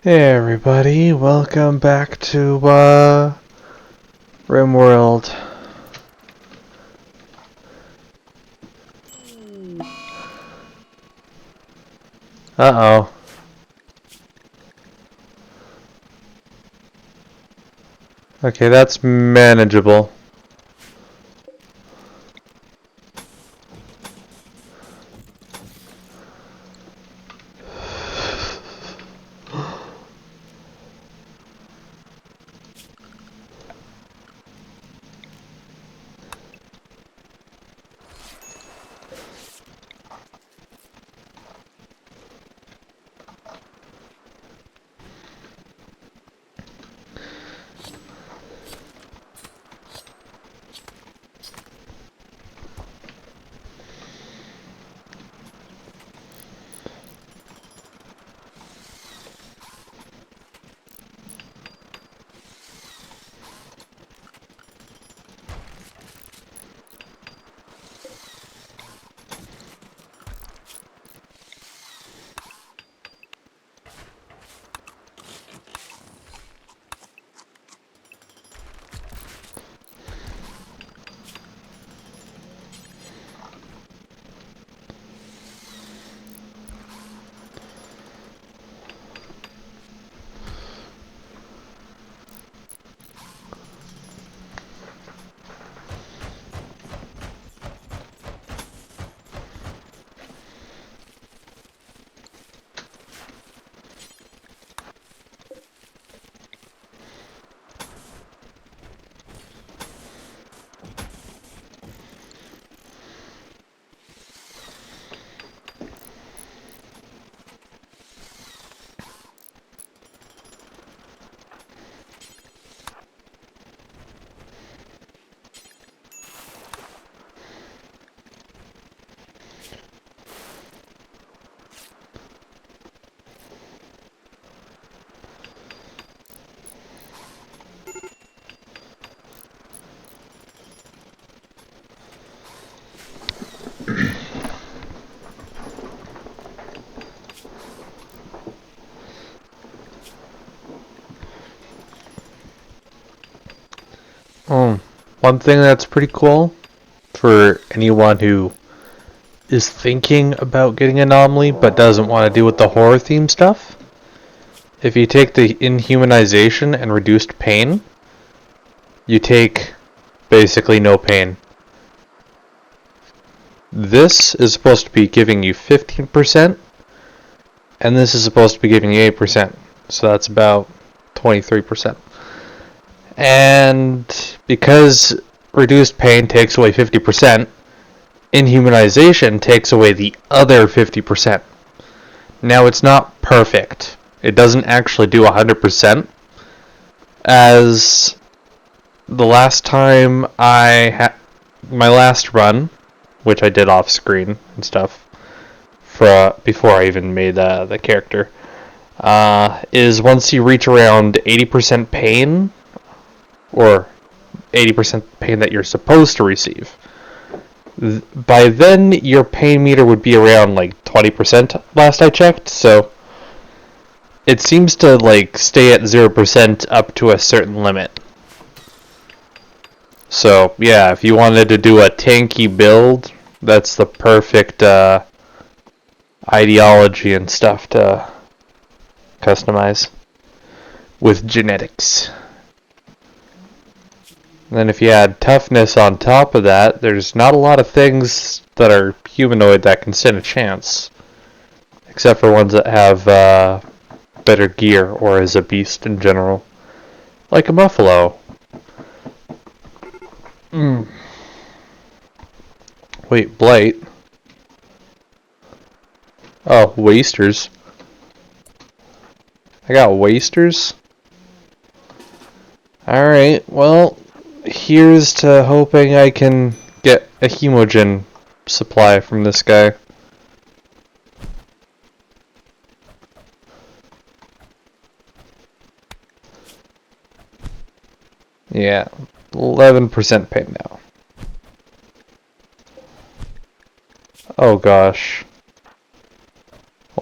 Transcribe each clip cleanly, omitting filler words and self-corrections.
Hey everybody, welcome back to Rimworld. Uh-oh. Okay, that's manageable. One thing that's pretty cool for anyone who is thinking about getting Anomaly but doesn't want to deal with the horror theme stuff, if you take the Inhumanization and Reduced Pain, you take basically no pain. This is supposed to be giving you 15%, and this is supposed to be giving you 8%, so that's about 23%. And because reduced pain takes away 50%, inhumanization takes away the other 50%. Now it's not perfect. It doesn't actually do 100%, as the last time my last run, which I did off screen and stuff, before I even made the character, is once you reach around 80% pain, or 80% pain that you're supposed to receive. By then, your pain meter would be around like 20% last I checked, so it seems to like stay at 0% up to a certain limit. So yeah, if you wanted to do a tanky build, that's the perfect ideology and stuff to customize with genetics. And then if you add toughness on top of that, there's not a lot of things that are humanoid that can stand a chance. Except for ones that have better gear, or as a beast in general. Like a buffalo. Wait, blight? Oh, wasters. I got wasters? Alright, well, here's to hoping I can get a hemogen supply from this guy. Yeah, 11% pain now. Oh gosh.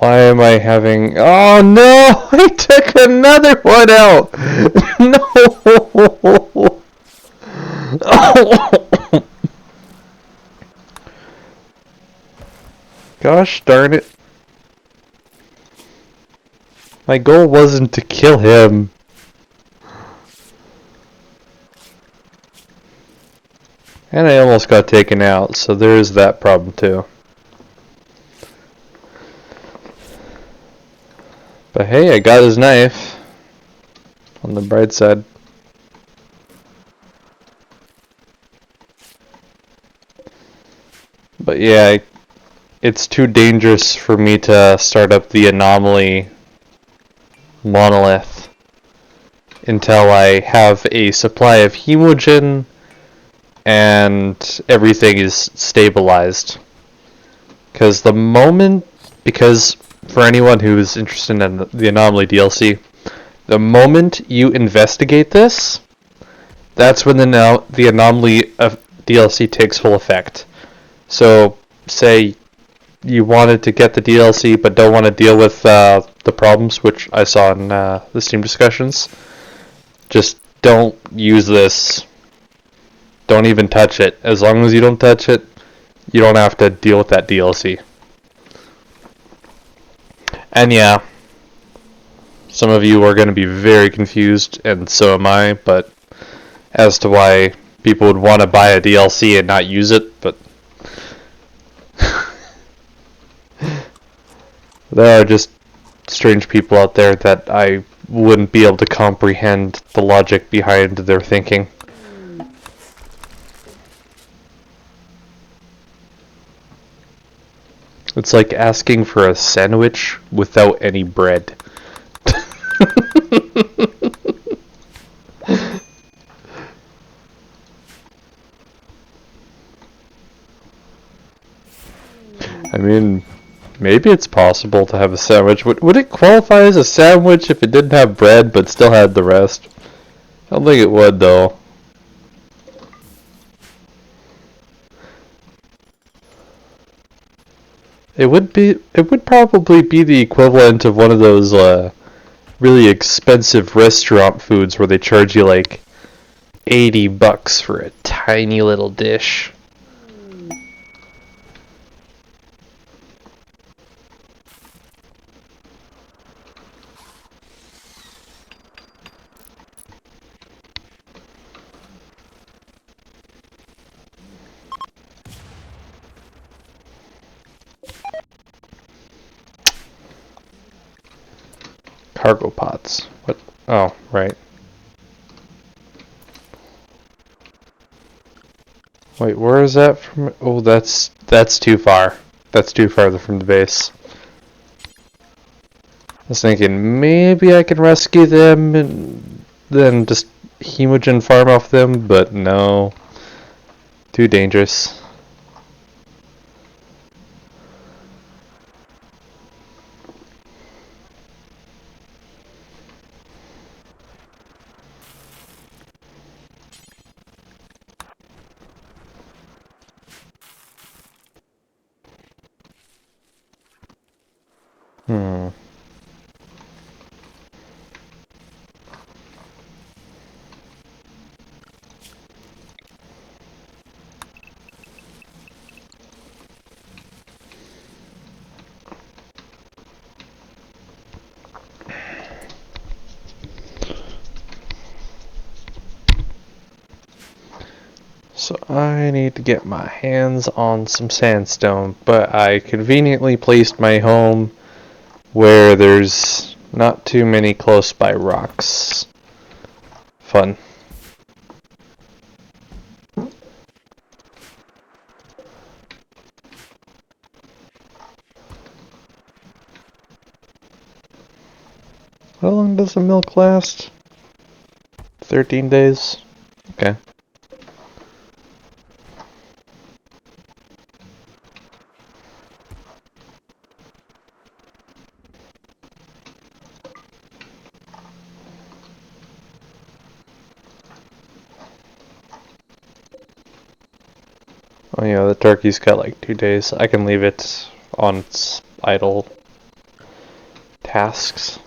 Why am I having... Oh no! I took another one out! No! Gosh darn it. My goal wasn't to kill him. And I almost got taken out, so there is that problem too. But hey, I got his knife. On the bright side. But yeah, it's too dangerous for me to start up the anomaly monolith until I have a supply of hemogen and everything is stabilized. Because for anyone who's interested in the anomaly DLC, the moment you investigate this, that's when the anomaly DLC takes full effect. So, say you wanted to get the DLC but don't want to deal with the problems, which I saw in the Steam discussions, just don't use this. Don't even touch it. As long as you don't touch it, you don't have to deal with that DLC. And yeah, some of you are going to be very confused, and so am I, but as to why people would want to buy a DLC and not use it, but there are just strange people out there that I wouldn't be able to comprehend the logic behind their thinking. It's like asking for a sandwich without any bread. I mean, maybe it's possible to have a sandwich. Would it qualify as a sandwich if it didn't have bread but still had the rest? I don't think it would, though. It would probably be the equivalent of one of those really expensive restaurant foods where they charge you like $80 for a tiny little dish. Cargo pots. What? Oh, right. Wait, where is that from? Oh, that's too far. That's too far from the base. I was thinking maybe I can rescue them and then just hemogen farm off them, but no. Too dangerous. Hmm. So I need to get my hands on some sandstone, but I conveniently placed my home where there's not too many close by rocks. Fun. How long does the milk last? 13 days? Okay. Oh yeah, the turkey's got like 2 days. I can leave it on its idle tasks.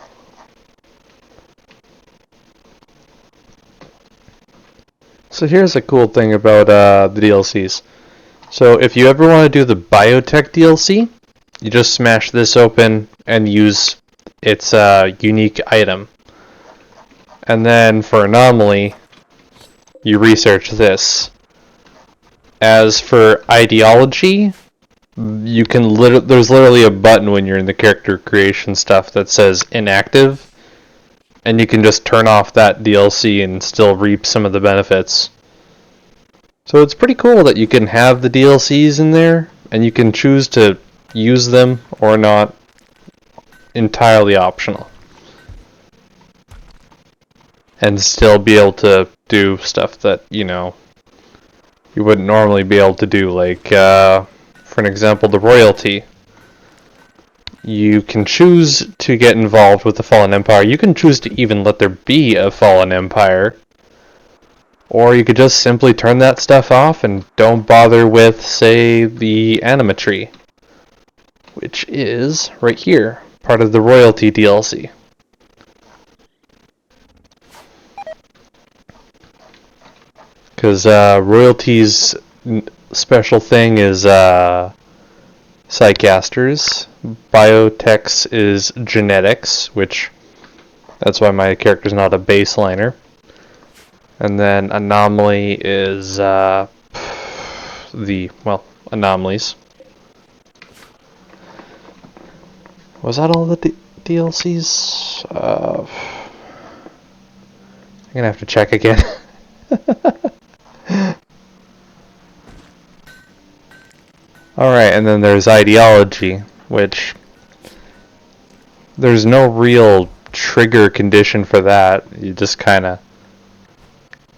So here's a cool thing about the DLCs. So if you ever want to do the biotech DLC, you just smash this open and use its unique item. And then for anomaly, you research this. As for ideology, you can there's literally a button when you're in the character creation stuff that says inactive, and you can just turn off that DLC and still reap some of the benefits. So it's pretty cool that you can have the DLCs in there, and you can choose to use them or not. Entirely optional. And still be able to do stuff that, you know, you wouldn't normally be able to do, like, for an example, the royalty. You can choose to get involved with the Fallen Empire. You can choose to even let there be a Fallen Empire. Or you could just simply turn that stuff off and don't bother with, say, the Animatry. Which is right here, part of the royalty DLC. Because royalty's special thing is psychasters. Biotechs is genetics, which that's why my character's not a baseliner. And then anomaly is anomalies. Was that all the DLCs? I'm gonna have to check again. Alright, and then there's ideology, which there's no real trigger condition for that. You just kind of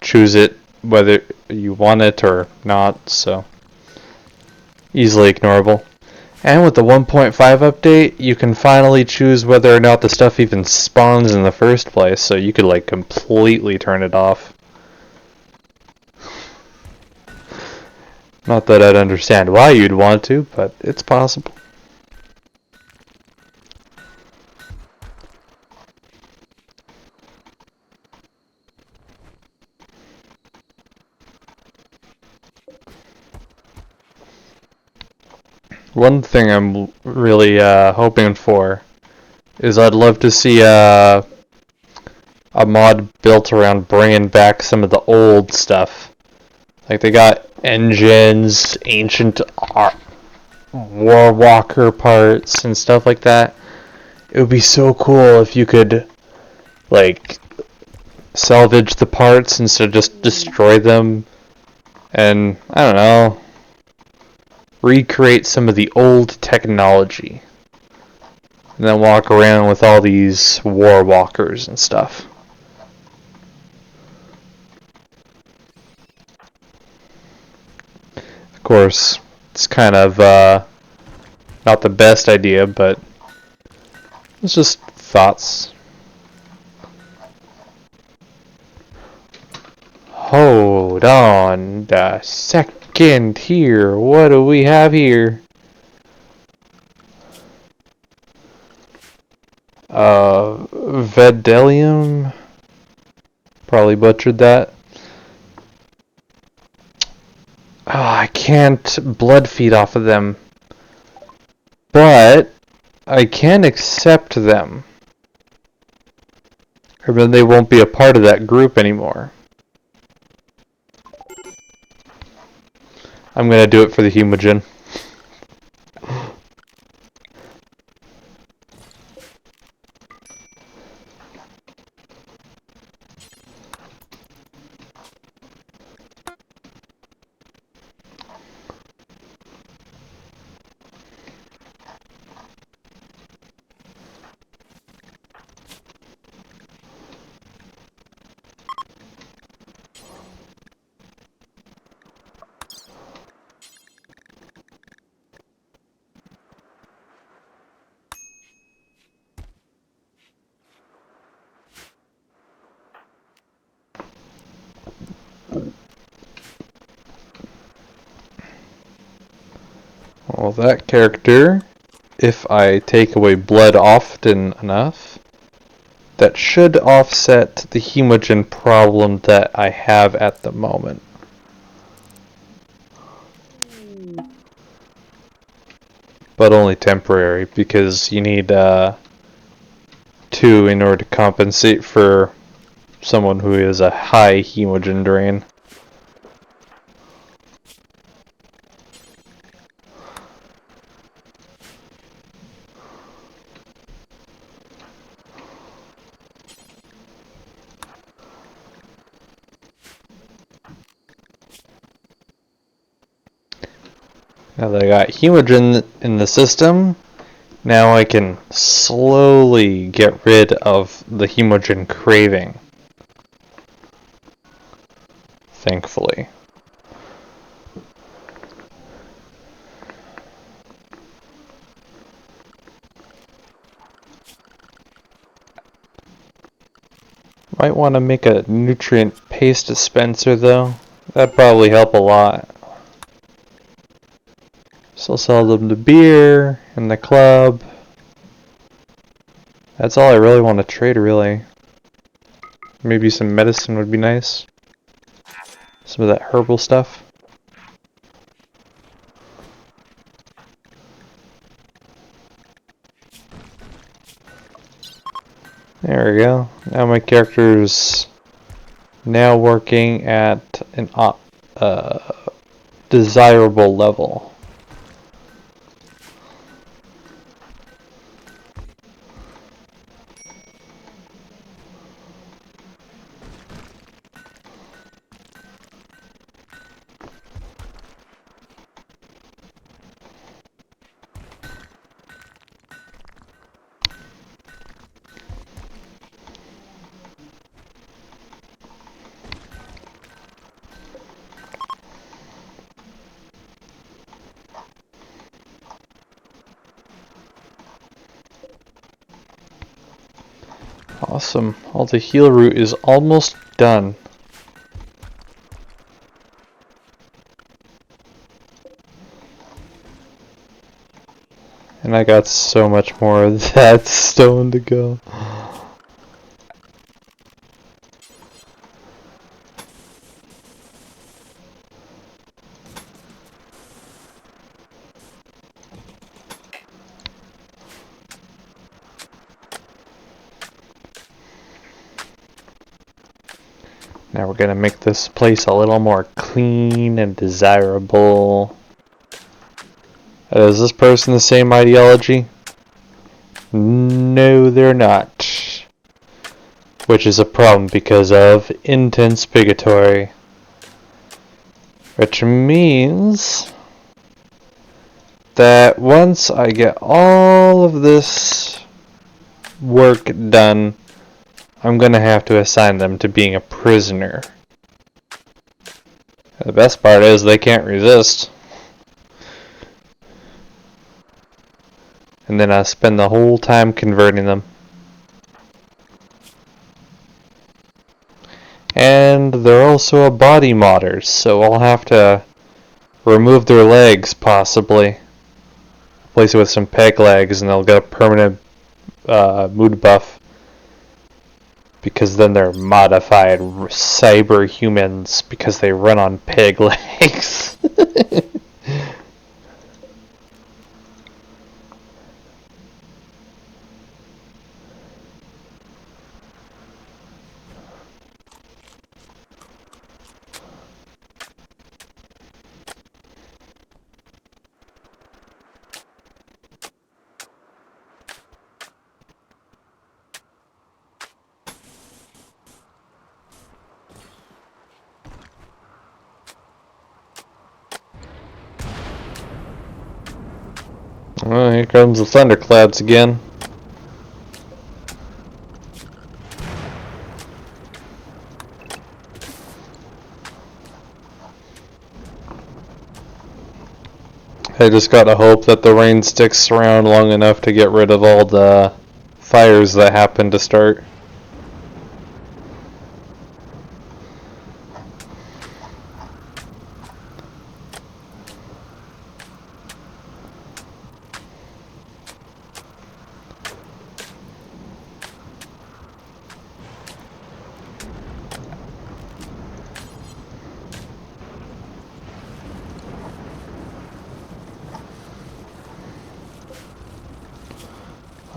choose it whether you want it or not, so easily ignorable. And with the 1.5 update, you can finally choose whether or not the stuff even spawns in the first place, so you could like completely turn it off. Not that I'd understand why you'd want to, but it's possible. One thing I'm really hoping for is I'd love to see a mod built around bringing back some of the old stuff. Like they got engines, ancient Warwalker parts and stuff like that. It would be so cool if you could like salvage the parts instead of just destroy them and I don't know, recreate some of the old technology and then walk around with all these Warwalkers and stuff. Of course, it's kind of not the best idea, but it's just thoughts. Hold on a second here. What do we have here? Vedelium. Probably butchered that. Oh, I can't blood feed off of them. But I can accept them. Or then they won't be a part of that group anymore. I'm gonna do it for the Humogen. Well, that character if I take away blood often enough, that should offset the hemogen problem that I have at the moment. But only temporary, because you need 2 in order to compensate for someone who is a high hemogen drain. Now that I got hemogen in the system, now I can slowly get rid of the hemogen craving. Thankfully. Might want to make a nutrient paste dispenser though. That'd probably help a lot. So sell them to beer and the club. That's all I really want to trade, really. Maybe some medicine would be nice. Some of that herbal stuff. There we go. Now my character's now working at an desirable level. Awesome. All the heal route is almost done. And I got so much more of that stone to go. Now we're gonna make this place a little more clean and desirable. Is this person the same ideology? No, they're not. Which is a problem because of intense bigotry. Which means that once I get all of this work done, I'm gonna have to assign them to being a prisoner. The best part is they can't resist. And then I spend the whole time converting them. And they're also a body modder, so I'll have to remove their legs, possibly. Replace it with some peg legs, and they'll get a permanent mood buff. Because then they're modified cyber humans because they run on peg legs. Well, here comes the thunderclouds again. I just gotta hope that the rain sticks around long enough to get rid of all the fires that happen to start.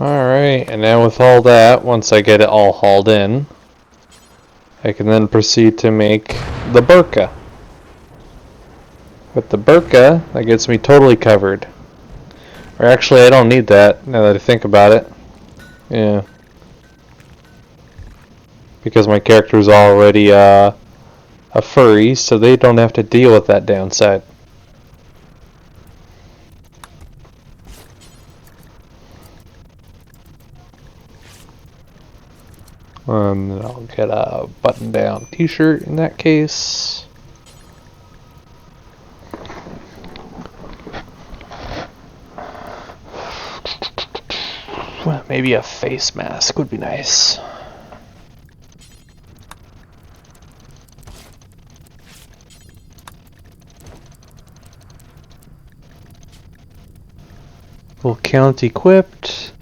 Alright, and now with all that, once I get it all hauled in, I can then proceed to make the burqa. With the burqa, that gets me totally covered. Or actually, I don't need that, now that I think about it. Yeah. Because my character is already a furry, so they don't have to deal with that downside. Then I'll get a button-down t-shirt in that case. Maybe a face mask would be nice. Will count equipped,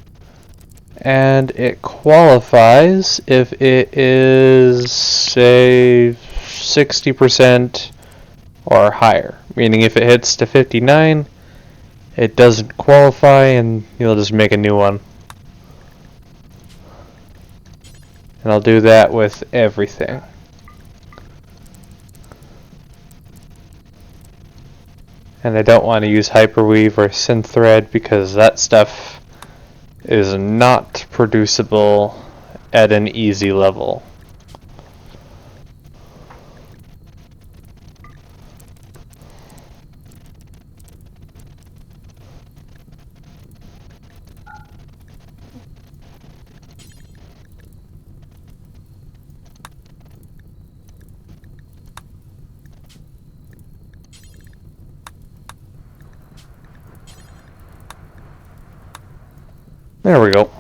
and it qualifies if it is, say, 60% or higher. Meaning if it hits to 59, it doesn't qualify and you'll just make a new one. And I'll do that with everything. And I don't want to use hyperweave or synthread because that stuff is not producible at an easy level. There we go.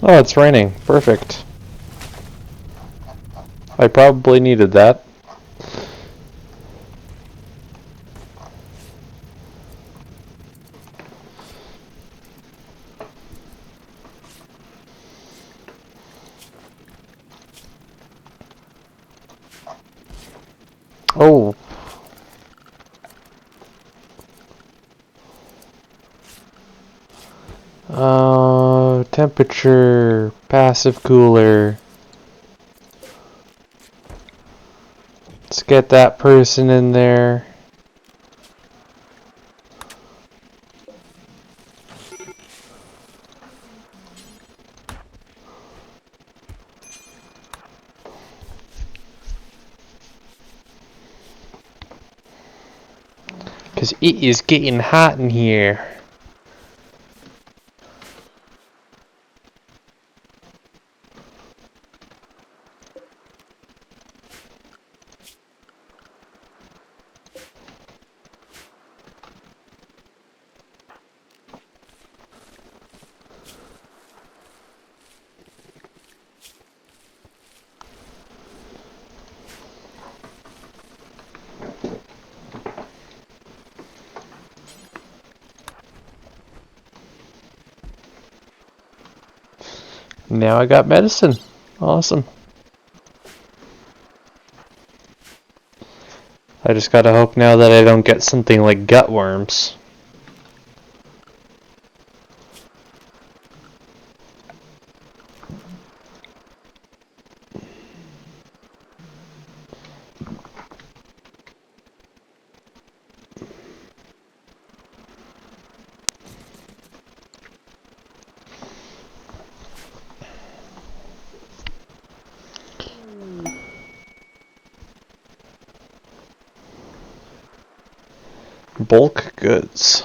Oh, it's raining. Perfect. I probably needed that. Oh. Temperature, passive cooler. Let's get that person in there. Because it is getting hot in here. Now I got medicine. Awesome. I just gotta hope now that I don't get something like gut worms. Bulk goods.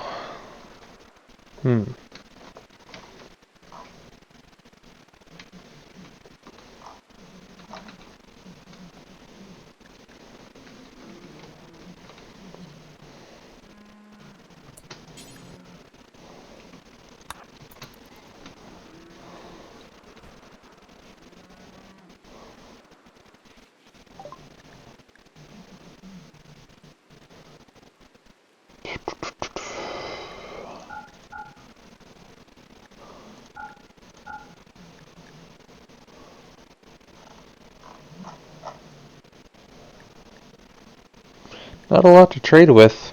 Not a lot to trade with.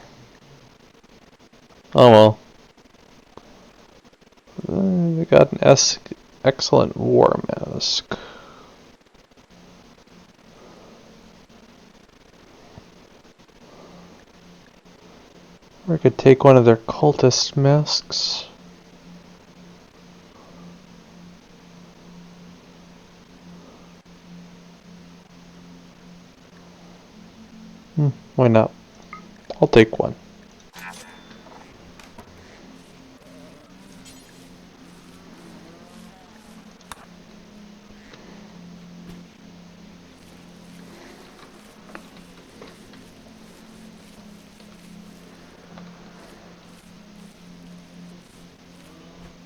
Oh well. We got an excellent war mask. Or I could take one of their cultist masks. Why not? I'll take one.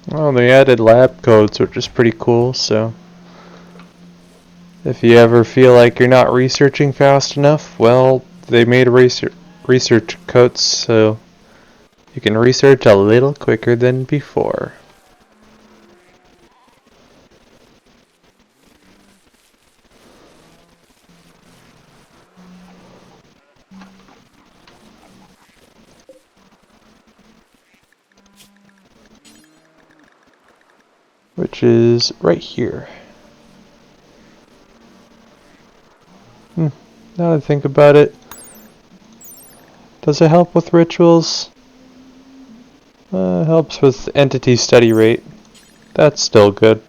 Well, they added lab codes, which is pretty cool, so if you ever feel like you're not researching fast enough, well, they made research codes so you can research a little quicker than before. Which is right here. Now that I think about it, does it help with rituals? Helps with entity study rate. That's still good.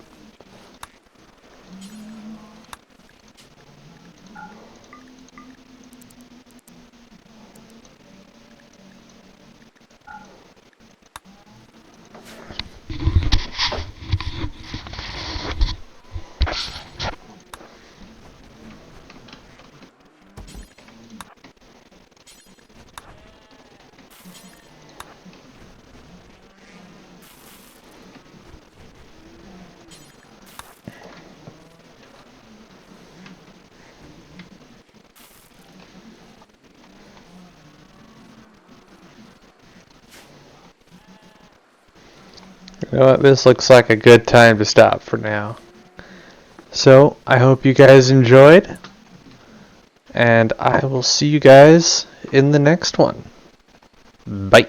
You know what, this looks like a good time to stop for now. So, I hope you guys enjoyed, and I will see you guys in the next one. Bye.